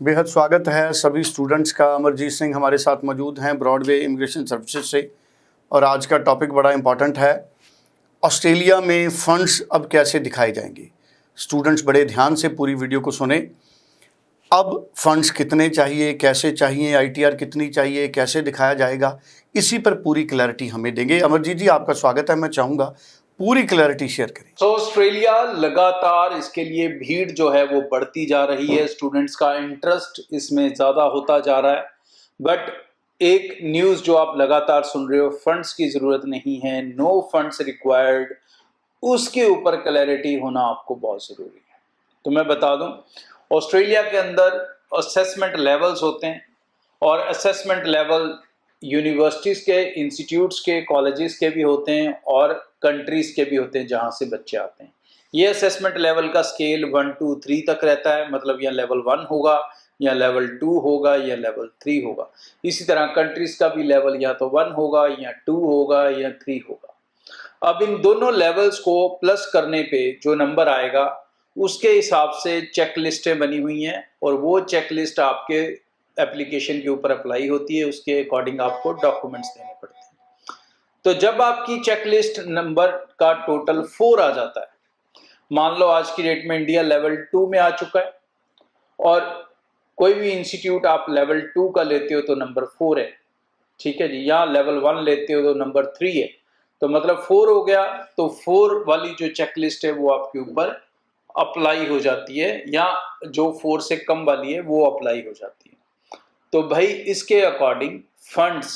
बेहद स्वागत है सभी स्टूडेंट्स का। अमरजीत सिंह हमारे साथ मौजूद हैं ब्रॉडवे इमिग्रेशन सर्विसेज से, और आज का टॉपिक बड़ा इम्पॉर्टेंट है। ऑस्ट्रेलिया में फ़ंड्स अब कैसे दिखाए जाएंगे। स्टूडेंट्स बड़े ध्यान से पूरी वीडियो को सुने। अब फ़ंड्स कितने चाहिए, कैसे चाहिए, ITR कितनी चाहिए, कैसे दिखाया जाएगा, इसी पर पूरी क्लैरिटी हमें देंगे। अमरजीत जी, आपका स्वागत है। मैं चाहूँगा पूरी क्लैरिटी शेयर करें। तो ऑस्ट्रेलिया लगातार इसके लिए भीड़ जो है वो बढ़ती जा रही है, स्टूडेंट्स का इंटरेस्ट इसमें ज़्यादा होता जा रहा है। बट एक न्यूज़ जो आप लगातार सुन रहे हो, फंड्स की ज़रूरत नहीं है, नो फंड्स रिक्वायर्ड, उसके ऊपर क्लैरिटी होना आपको बहुत ज़रूरी है। तो मैं बता दूं, ऑस्ट्रेलिया के अंदर असेसमेंट लेवल्स होते हैं, और असेसमेंट लेवल यूनिवर्सिटीज़ के, इंस्टीट्यूट्स के, कॉलेजेस के भी होते हैं और कंट्रीज़ के भी होते हैं जहाँ से बच्चे आते हैं। ये असेसमेंट लेवल का स्केल 1 2 3 तक रहता है, मतलब या लेवल 1 होगा या लेवल 2 होगा या लेवल 3 होगा। इसी तरह कंट्रीज़ का भी लेवल या तो 1 होगा या 2 होगा या 3 होगा। अब इन दोनों लेवल्स को प्लस करने पे जो नंबर आएगा उसके हिसाब से चेक लिस्टें बनी हुई हैं, और वो चेक लिस्ट आपके एप्लीकेशन के ऊपर अप्लाई होती है, उसके अकॉर्डिंग आपको डॉक्यूमेंट्स देने पड़ते हैं। तो जब आपकी चेक लिस्ट नंबर का टोटल 4 आ जाता है, मान लो आज की डेट में इंडिया लेवल 2 में आ चुका है, और कोई भी इंस्टीट्यूट आप लेवल 2 का लेते हो तो नंबर 4 है, ठीक है जी, या लेवल 1 लेते हो तो नंबर 3 है, तो मतलब 4 हो गया। तो 4 वाली जो चेकलिस्ट है वो आपके ऊपर अप्लाई हो जाती है, या जो 4 से कम वाली है वो अप्लाई हो जाती है। तो भाई इसके अकॉर्डिंग फंड्स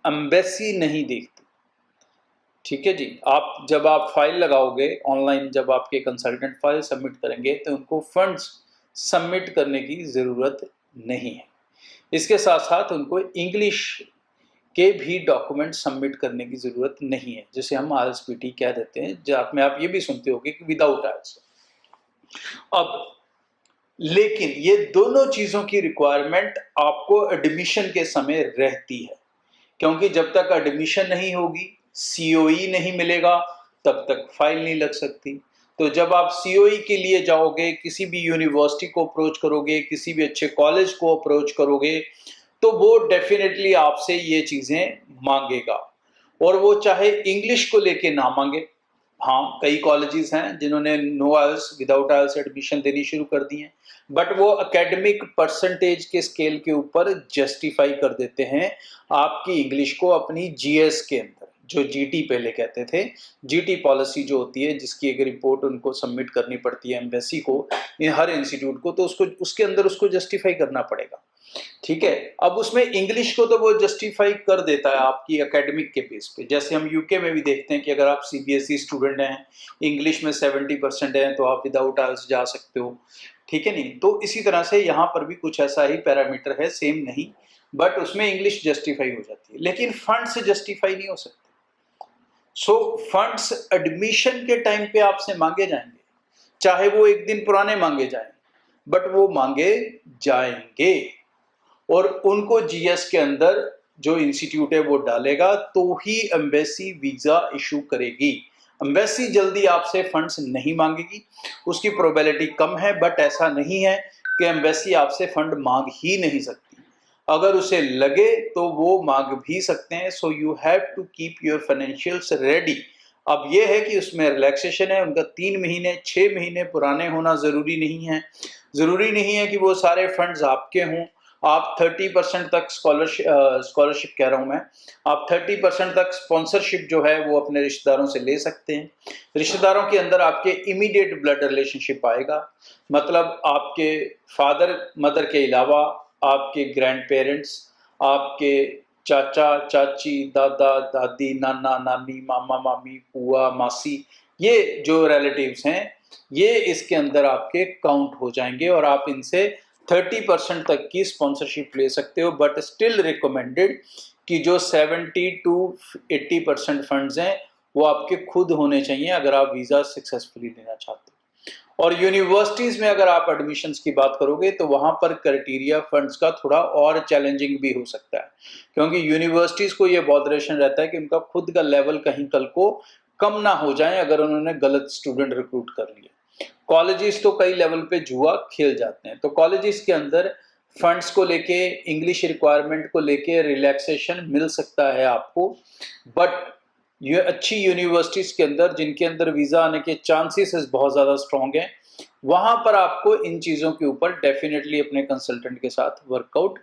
एम्बेसी नहीं देखती, ठीक है जी। आप जब आप फाइल लगाओगे ऑनलाइन, जब आपके कंसल्टेंट फाइल सबमिट करेंगे तो उनको फंड्स सबमिट करने की ज़रूरत नहीं है। इसके साथ साथ उनको इंग्लिश के भी डॉक्यूमेंट सबमिट करने की ज़रूरत नहीं है, जिसे हम RSPT कह देते हैं, जिसमें आप ये भी सुनते होंगे कि विदाउट IELTS। अब लेकिन ये दोनों चीज़ों की रिक्वायरमेंट आपको एडमिशन के समय रहती है, क्योंकि जब तक एडमिशन नहीं होगी, COE नहीं मिलेगा, तब तक फाइल नहीं लग सकती। तो जब आप COE के लिए जाओगे, किसी भी यूनिवर्सिटी को अप्रोच करोगे, किसी भी अच्छे कॉलेज को अप्रोच करोगे, तो वो डेफिनेटली आपसे ये चीज़ें मांगेगा, और वो चाहे इंग्लिश को लेके ना मांगे। हाँ, कई कॉलेजेस हैं जिन्होंने no IELTS, without IELTS admission देनी शुरू कर दी हैं, बट वो एकेडमिक परसेंटेज के स्केल के ऊपर जस्टिफाई कर देते हैं आपकी इंग्लिश को अपनी GS के अंदर, जो GT पहले कहते थे, GT पॉलिसी जो होती है, जिसकी एक रिपोर्ट उनको सबमिट करनी पड़ती है एम्बेसी को, हर इंस्टीट्यूट को, तो उसको उसके अंदर उसको जस्टिफाई करना पड़ेगा, ठीक है। अब उसमें इंग्लिश को तो वो जस्टिफाई कर देता है आपकी एकेडमिक के बेस पे। जैसे हम UK में भी देखते हैं कि अगर आप CBSE स्टूडेंट हैं, इंग्लिश में 70% हैं, तो आप विदाउट IELTS जा सकते हो, ठीक है नहीं। तो इसी तरह से यहाँ पर भी कुछ ऐसा ही पैरामीटर है, सेम नहीं, बट उसमें इंग्लिश जस्टिफाई हो जाती है, लेकिन फंड्स जस्टिफाई नहीं हो सकते। सो फंड्स एडमिशन के टाइम पे आपसे मांगे जाएंगे, चाहे वो एक दिन पुराने मांगे जाएं, बट वो मांगे जाएंगे, और उनको GS के अंदर जो इंस्टीट्यूट है वो डालेगा, तो ही एम्बेसी वीज़ा इशू करेगी। एम्बेसी जल्दी आपसे फंड्स नहीं मांगेगी, उसकी प्रोबेबिलिटी कम है, बट ऐसा नहीं है कि एम्बेसी आपसे फंड मांग ही नहीं सकती। अगर उसे लगे तो वो मांग भी सकते हैं। So you have to keep your financials ready. अब ये है कि उसमें रिलैक्सेशन है, उनका 3 महीने 6 महीने पुराने होना ज़रूरी नहीं है। ज़रूरी नहीं है कि वो सारे फंड्स आपके हों। आप 30% तक स्कॉलरशिप कह रहा हूँ मैं, आप 30% तक स्पॉन्सरशिप जो है वो अपने रिश्तेदारों से ले सकते हैं। रिश्तेदारों के अंदर आपके इमीडिएट ब्लड रिलेशनशिप आएगा, मतलब आपके फादर मदर के अलावा आपके ग्रैंड पेरेंट्स, आपके चाचा चाची, दादा दादी, नाना नानी, मामा मामी, बुआ मासी, ये जो रिलेटिव्स हैं, ये इसके अंदर आपके काउंट हो जाएंगे, और आप इनसे 30% तक की स्पॉन्सरशिप ले सकते हो। बट स्टिल रिकमेंडेड कि जो 70 to 80% फंड्स हैं वो आपके खुद होने चाहिए, अगर आप वीज़ा सक्सेसफुली लेना चाहते हो। और यूनिवर्सिटीज़ में अगर आप एडमिशन्स की बात करोगे तो वहाँ पर क्राइटेरिया फंड्स का थोड़ा और चैलेंजिंग भी हो सकता है, क्योंकि यूनिवर्सिटीज़ को ये बॉदरेशन रहता है कि उनका खुद का लेवल कहीं कल को कम ना हो जाए अगर उन्होंने गलत स्टूडेंट रिक्रूट कर लिए। कॉलेजेस तो कई लेवल पे जुआ खेल जाते हैं, तो कॉलेजेस के अंदर फंड्स को लेके, इंग्लिश रिक्वायरमेंट को लेके रिलैक्सेशन मिल सकता है आपको, बट ये अच्छी यूनिवर्सिटीज़ के अंदर जिनके अंदर वीज़ा आने के चांसेस बहुत ज़्यादा स्ट्रॉन्ग हैं, वहाँ पर आपको इन चीज़ों के ऊपर डेफिनेटली अपने कंसल्टेंट के साथ वर्कआउट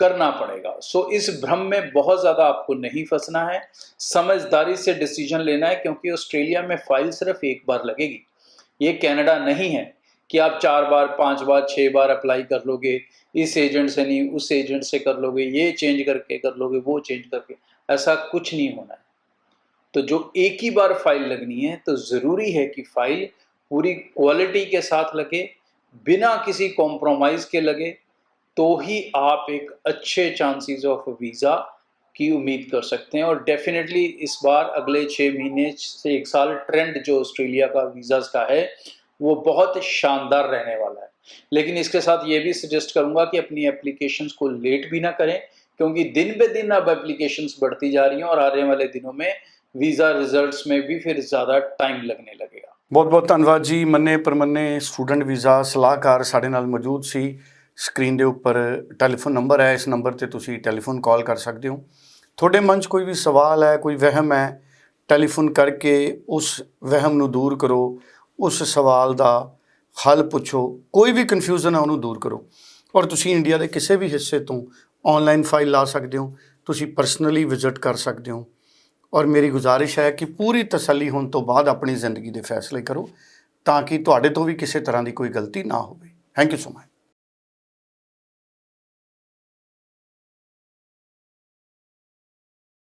करना पड़ेगा। सो इस भ्रम में बहुत ज़्यादा आपको नहीं फंसना है, समझदारी से डिसीजन लेना है, क्योंकि ऑस्ट्रेलिया में फ़ाइल सिर्फ एक बार लगेगी। ये कनाडा नहीं है कि आप 4 बार, 5 बार, 6 बार अप्लाई कर लोगे, इस एजेंट से नहीं उस एजेंट से कर लोगे, ये चेंज करके कर लोगे, वो चेंज करके, ऐसा कुछ नहीं होना है। तो जो एक ही बार फाइल लगनी है, तो ज़रूरी है कि फाइल पूरी क्वालिटी के साथ लगे, बिना किसी कॉम्प्रोमाइज़ के लगे, तो ही आप एक अच्छे चांसेस ऑफ वीज़ा की उम्मीद कर सकते हैं। और डेफिनेटली इस बार अगले 6 महीने से 1 साल ट्रेंड जो ऑस्ट्रेलिया का वीज़ाज़ का है, वो बहुत शानदार रहने वाला है। लेकिन इसके साथ ये भी सजेस्ट करूँगा कि अपनी एप्लीकेशंस को लेट भी ना करें, क्योंकि दिन ब दिन अब एप्लीकेशंस बढ़ती जा रही हैं और आने वाले दिनों में वीज़ा रिजल्ट्स में भी फिर ज़्यादा टाइम लगने लगेगा। बहुत बहुत धन्यवाद जी। मन्ने परमन्ने स्टूडेंट वीज़ा सलाहकार ਸਾਡੇ ਨਾਲ ਮੌਜੂਦ ਸੀ। ਸਕਰੀਨ ਦੇ ਉੱਪਰ ਟੈਲੀਫੋਨ ਨੰਬਰ ਹੈ, ਇਸ ਨੰਬਰ ਤੇ ਤੁਸੀਂ ਟੈਲੀਫੋਨ ਕਾਲ ਕਰ ਸਕਦੇ ਹੋ। ਤੁਹਾਡੇ ਮਨ 'ਚ ਕੋਈ ਵੀ ਸਵਾਲ ਹੈ, ਕੋਈ ਵਹਿਮ ਹੈ, ਟੈਲੀਫੋਨ ਕਰਕੇ ਉਸ ਵਹਿਮ ਨੂੰ ਦੂਰ ਕਰੋ, ਉਸ ਸਵਾਲ ਦਾ ਹੱਲ ਪੁੱਛੋ, ਕੋਈ ਵੀ ਕਨਫਿਊਜ਼ਨ ਹੈ ਉਹਨੂੰ ਦੂਰ ਕਰੋ। ਔਰ ਤੁਸੀਂ ਇੰਡੀਆ ਦੇ ਕਿਸੇ ਵੀ ਹਿੱਸੇ ਤੋਂ ਆਨਲਾਈਨ ਫਾਈਲ ਲਾ ਸਕਦੇ ਹੋ, ਤੁਸੀਂ ਪਰਸਨਲੀ ਵਿਜ਼ਿਟ ਕਰ ਸਕਦੇ ਹੋ। ਔਰ ਮੇਰੀ ਗੁਜ਼ਾਰਿਸ਼ ਹੈ ਕਿ ਪੂਰੀ ਤਸੱਲੀ ਹੋਣ ਤੋਂ ਬਾਅਦ ਆਪਣੀ ਜ਼ਿੰਦਗੀ ਦੇ ਫੈਸਲੇ ਕਰੋ, ਤਾਂ ਕਿ ਤੁਹਾਡੇ ਤੋਂ ਵੀ ਕਿਸੇ ਤਰ੍ਹਾਂ ਦੀ ਕੋਈ ਗਲਤੀ ਨਾ ਹੋਵੇ। Thank you so much.